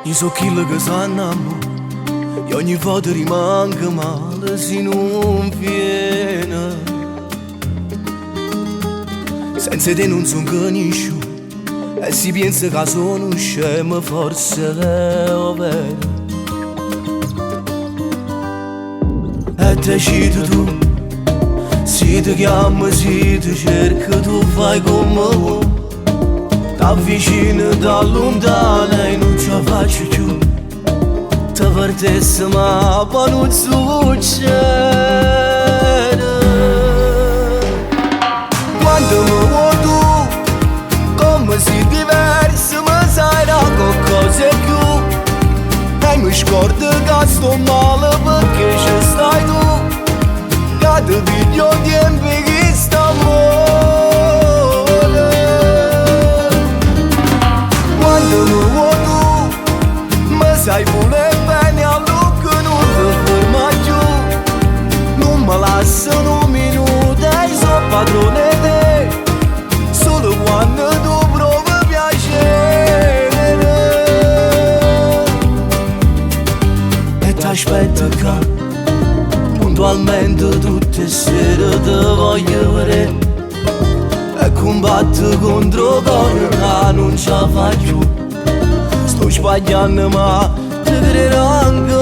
Io so quello che sanno e ogni volta rimango male se non viene. Senza te non sono conosciuto e si pensa che sono scemo, forse è vero. E decidi tu, se ti chiamo, se ti cerco, tu fai come vuoi. T'avvicino da lontano e non ce la faccio più. Ti perdessi ma poi non succede. Quando mi vuoi tu, come sei diverso, mi sai da qualcosa più. E mi scordo che sto male perché ci stai tu. Che ti vedo tempo che sta amore. Quando mi vuoi tu, mi sai pure bene a lungo, non ti ferma più. Non mi lascio un minuto e sono padrone te, solo quando tu provi piacere. E t'aspetto che puntualmente tutte le sere ti voglio vedere. E combatto contro cuore che non ce la fa più. Sto sbagliando ma ti credo ancora.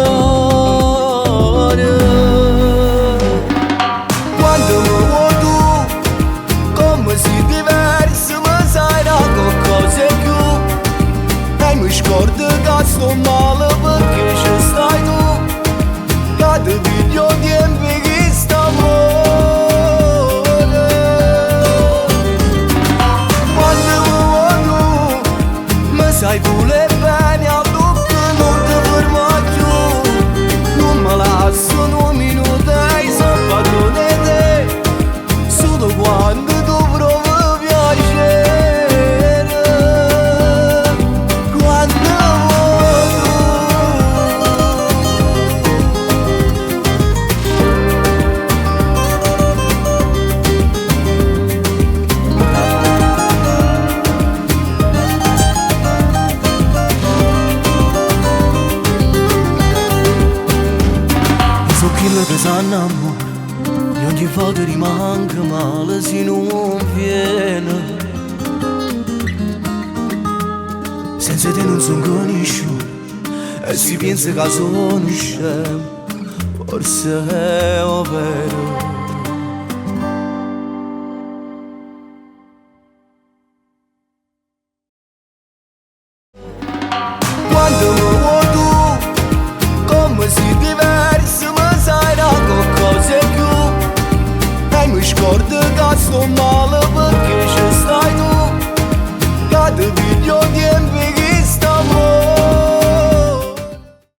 Quando mi vuoi tu, come sei diverso, mi sai da qualcosa più. E mi scordo che sto male perché ci stai tu. Che ti vedo tempo che sta amore. Sai pure bene a lungo, non ti ferma più. Non mi lascio un minuto e sono padrone te, solo quando tu provi piacere. Quando vuoi quello che sanno amore, e ogni volta rimango male se non viene. Senza te non sono conosciuto e si pensa che sono scemo, forse è vero. Quando mi vuoi tu, come sei diverso, mi sai da qualcosa più. E mi scordo che sto male